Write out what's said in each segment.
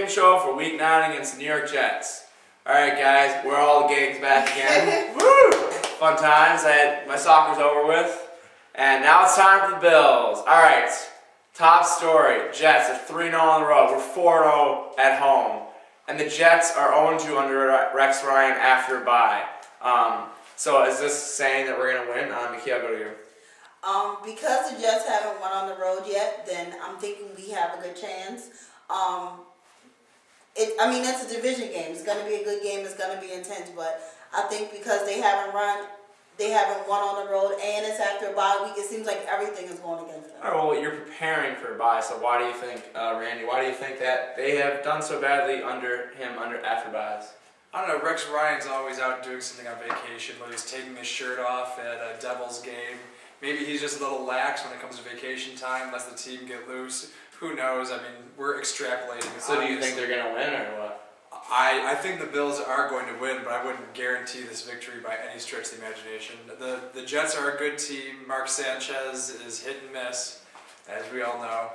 pregame show for Week 9 against the New York Jets. Alright guys, we're all the gigs back again. Woo! Fun times. My soccer's over with. And now it's time for the Bills. Alright, top story. Jets are 3-0 on the road. We're 4-0 at home. And the Jets are 0-2 under Rex Ryan after a bye. So is this saying that we're going to win? Nikki, I'll go to you. Because the Jets haven't won on the road yet, then I'm thinking we have a good chance. It's a division game. It's going to be a good game. It's going to be intense. But I think because they haven't won on the road, and it's after a bye week, it seems like everything is going against them. All right, well, you're preparing for a bye, so why do you think, Randy, why do you think that they have done so badly under after byes? I don't know, Rex Ryan's always out doing something on vacation, whether he's taking his shirt off at a Devils game. Maybe he's just a little lax when it comes to vacation time, lets the team get loose. Who knows? I mean, we're extrapolating. So do you think they're going to win or what? I think the Bills are going to win, but I wouldn't guarantee this victory by any stretch of the imagination. The Jets are a good team. Mark Sanchez is hit and miss, as we all know.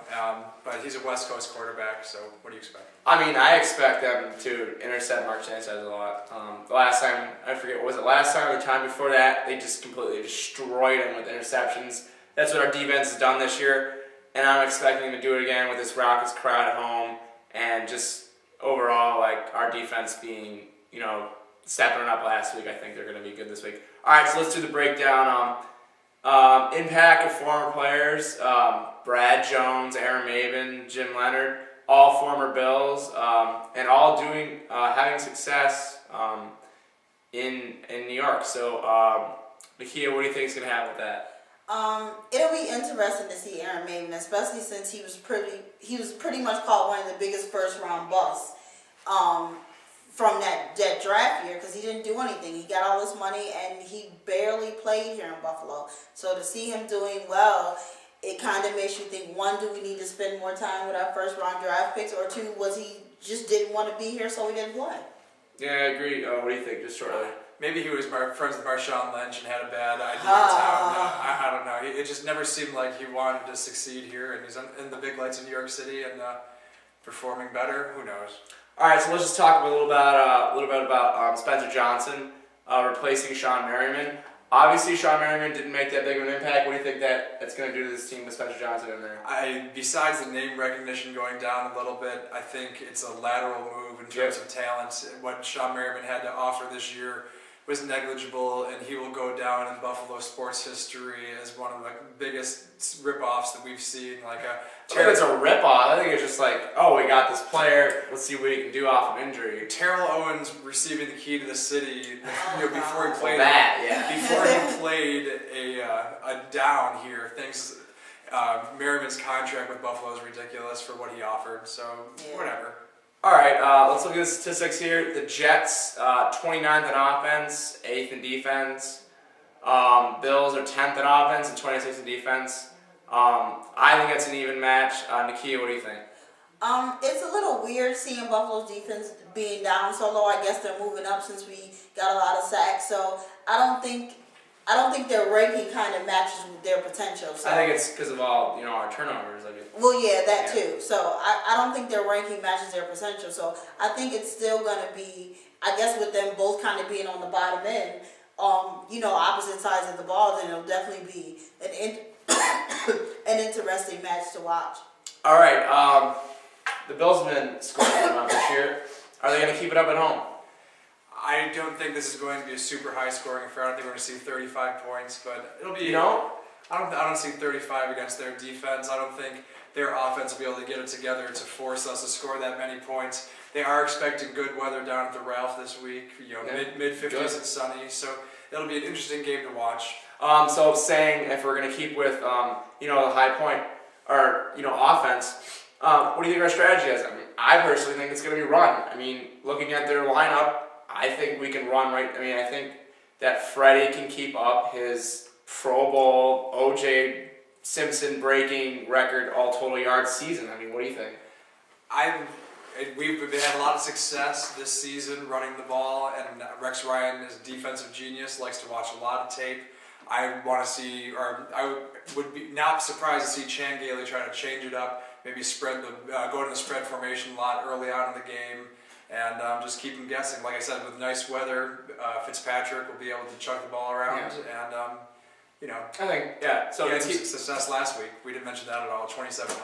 But he's a West Coast quarterback, so what do you expect? I expect them to intercept Mark Sanchez a lot. The last time, I forget, was it last time or the time before that, they just completely destroyed him with interceptions. That's what our defense has done this year, and I'm expecting them to do it again with this raucous crowd at home, and just overall, like, our defense being, stepping up last week. I think they're going to be good this week. All right, so let's do the breakdown. Impact of former players, Brad Jones, Aaron Maven, Jim Leonard, all former Bills, and all having success in New York. So, Nakia, what do you think is going to happen with that? It'll be interesting to see Aaron Maven, especially since he was pretty much called one of the biggest first round busts from that draft year, because he didn't do anything. He got all this money and he barely played here in Buffalo. So to see him doing well, it kind of makes you think, one, do we need to spend more time with our first round draft picks, or two, was he just didn't want to be here so he didn't play? Yeah, I agree. What do you think, just shortly? Maybe he was friends with Marshawn Lynch and had a bad idea in town. I don't know. It just never seemed like he wanted to succeed here, and he's in the big lights in New York City and performing better. Who knows? All right, so let's just talk a little bit about Spencer Johnson replacing Sean Merriman. Obviously, Sean Merriman didn't make that big of an impact. What do you think that's going to do to this team with Spencer Johnson in there? Besides the name recognition going down a little bit, I think it's a lateral move in terms of talent. What Sean Merriman had to offer this year was negligible, and he will go down in Buffalo sports history as one of the biggest rip-offs that we've seen. I think it's a rip-off. I think it's just like, oh, we got this player, let's see what he can do off an injury. Terrell Owens receiving the key to the city before he played before he played a down here. Merriman's contract with Buffalo is ridiculous for what he offered, so whatever. All right, let's look at the statistics here. The Jets, 29th in offense, 8th in defense. Bills are 10th in offense and 26th in defense. I think it's an even match. Nakia, what do you think? It's a little weird seeing Buffalo's defense being down so low. I guess they're moving up since we got a lot of sacks. So I don't think their ranking kind of matches with their potential. So. I think it's because of all our turnovers. Well, yeah, that too. So I don't think their ranking matches their potential. So I think it's still going to be, I guess, with them both kind of being on the bottom end, opposite sides of the ball, then it'll definitely be an interesting match to watch. All right, the Bills have been scoring a lot this year. Are they going to keep it up at home? I don't think this is going to be a super high scoring affair. I don't think we're going to see 35 points, but it'll be. I don't see 35 against their defense. I don't think their offense will be able to get it together to force us to score that many points. They are expecting good weather down at the Ralph this week. Mid 50s and sunny, so it'll be an interesting game to watch. So saying if we're going to keep with the high point or offense, what do you think our strategy is? I personally think it's going to be run. Looking at their lineup, I think we can run right. I think that Freddie can keep up his Pro Bowl, O.J. Simpson breaking record all total yards season. What do you think? We've had a lot of success this season running the ball, and Rex Ryan is a defensive genius, likes to watch a lot of tape. I want to see, or I would be not surprised to see Chan Gailey try to change it up, maybe go to the spread formation a lot early on in the game, and just keep them guessing. Like I said, with nice weather, Fitzpatrick will be able to chuck the ball around, and I think So he had success last week. We didn't mention that at all. 27-0, 24.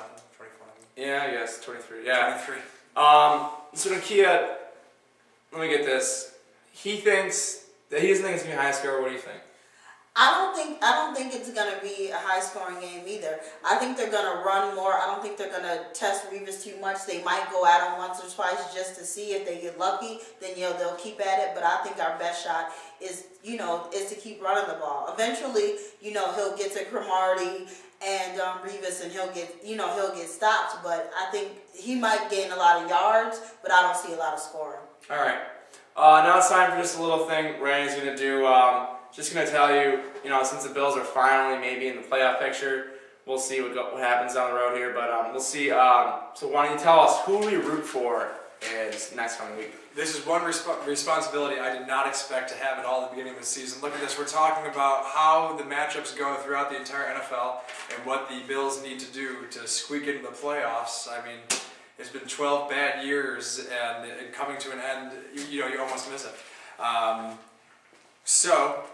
Yeah, I guess 23. Yeah, 23. So Nakia, let me get this. He thinks that he doesn't think it's gonna be a high score. What do you think? I don't think it's gonna be a high scoring game either. I think they're gonna run more. I don't think they're gonna test Revis too much. They might go at him once or twice just to see if they get lucky. Then they'll keep at it. But I think our best shot is to keep running the ball. Eventually, he'll get to Cromartie and Revis, and he'll get stops. But I think he might gain a lot of yards, but I don't see a lot of scoring. All right. Now it's time for just a little thing Randy's gonna do. Just going to tell you, since the Bills are finally maybe in the playoff picture, we'll see what happens down the road here. But we'll see. So why don't you tell us who we root for is next coming week? This is one responsibility I did not expect to have at all at the beginning of the season. Look at this. We're talking about how the matchups go throughout the entire NFL and what the Bills need to do to squeak into the playoffs. I mean, it's been 12 bad years, and coming to an end, you almost miss it. So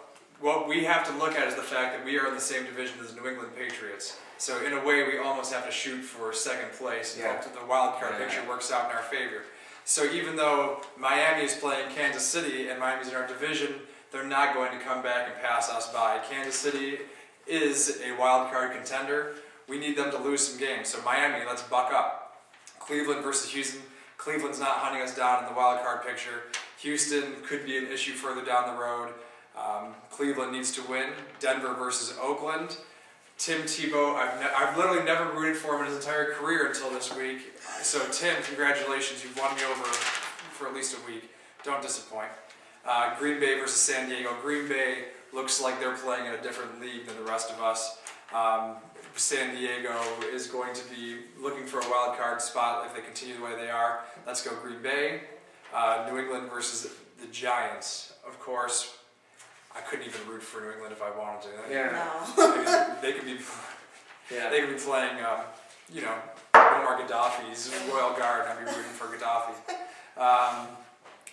what we have to look at is the fact that we are in the same division as the New England Patriots. So in a way, we almost have to shoot for second place and hope that the wild card picture works out in our favor. So even though Miami is playing Kansas City and Miami's in our division, they're not going to come back and pass us by. Kansas City is a wild card contender. We need them to lose some games. So Miami, let's buck up. Cleveland versus Houston. Cleveland's not hunting us down in the wild card picture. Houston could be an issue further down the road. Cleveland needs to win. Denver versus Oakland. Tim Tebow, I've literally never rooted for him in his entire career until this week. So Tim, congratulations, you've won me over for at least a week. Don't disappoint. Green Bay versus San Diego. Green Bay looks like they're playing in a different league than the rest of us. San Diego is going to be looking for a wild card spot if they continue the way they are. Let's go Green Bay. New England versus the Giants. Of course, I couldn't even root for New England if I wanted to. No. They could be playing, Omar Gaddafi's Royal Guard, and I'd be rooting for Gaddafi.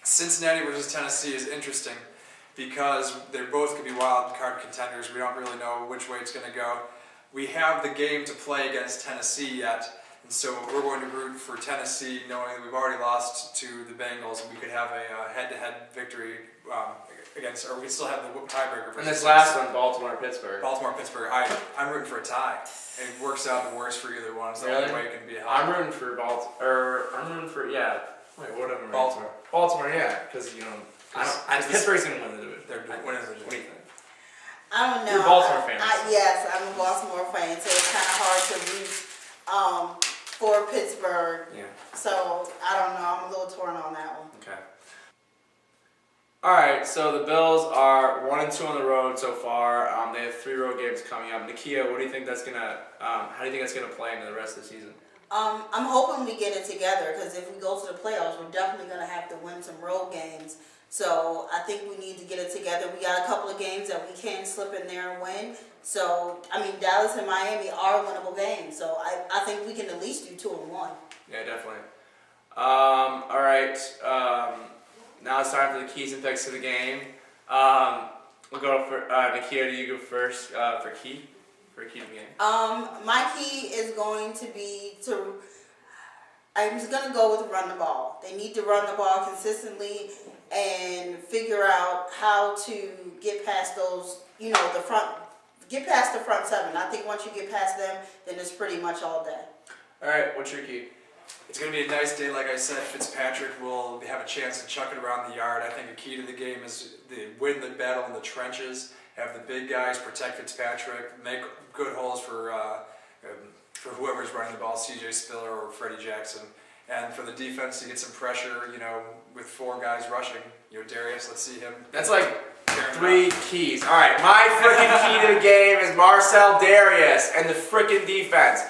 Cincinnati versus Tennessee is interesting because they both could be wild card contenders. We don't really know which way it's going to go. We have the game to play against Tennessee yet, and so we're going to root for Tennessee, knowing that we've already lost to the Bengals, and we could have a head-to-head victory against, or we could still have the tiebreaker. And this last one, Baltimore-Pittsburgh. Baltimore-Pittsburgh. I'm rooting for a tie. And it works out the worst for either one. It's the only way it can be a I'm rooting for Baltimore. Baltimore, yeah, because Pittsburgh's gonna win the division. They're winning the division. What do you think? I don't know. You're a Baltimore fan. Yes, I'm a Baltimore fan, so it's kind of hard to root for Pittsburgh. Yeah. So I don't know. I'm a little torn on that one. Okay. All right, so the Bills are 1-2 on the road so far. They have 3 road games coming up. Nakia, what do you think that's gonna? How do you think that's gonna play into the rest of the season? I'm hoping we get it together because if we go to the playoffs, we're definitely going to have to win some road games. So I think we need to get it together. We got a couple of games that we can slip in there and win. So, Dallas and Miami are winnable games. So I think we can at least do 2-1. Yeah, definitely. All right. Now it's time for the keys and picks of the game. We'll go for Nakia. Do you go first for key to the game? My key is going to be I'm just going to go with run the ball. They need to run the ball consistently and figure out how to get past those, get past the front 7. I think once you get past them, then it's pretty much all day. All right, what's your key? It's going to be a nice day, like I said. Fitzpatrick will have a chance to chuck it around the yard. I think the key to the game is to win the battle in the trenches, have the big guys protect Fitzpatrick, make good holes for whoever's running the ball, C.J. Spiller or Freddie Jackson. And for the defense to get some pressure, with 4 guys rushing. Darius, let's see him. That's like 3 keys. All right, my freaking key to the game is Marcel Darius and the freaking defense.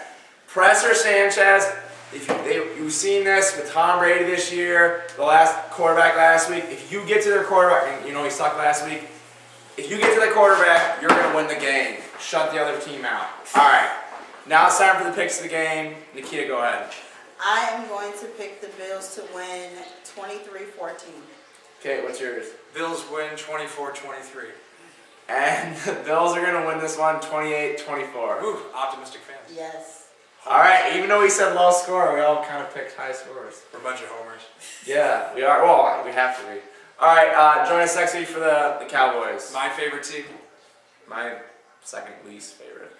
Presser Sanchez. You've seen this with Tom Brady this year, the last quarterback last week. If you get to their quarterback, and he sucked last week, If you get to the quarterback, you're going to win the game. Shut the other team out. All right. Now it's time for the picks of the game. Nikita, go ahead. I am going to pick the Bills to win 23-14. Okay, what's yours? Bills win 24-23. And the Bills are going to win this one 28-24. Ooh, optimistic fans. Yes. All right, even though we said low score, we all kind of picked high scores. We're a bunch of homers. Yeah, we are. Well, we have to be. All right, join us next week for the Cowboys. My favorite team. My second least favorite.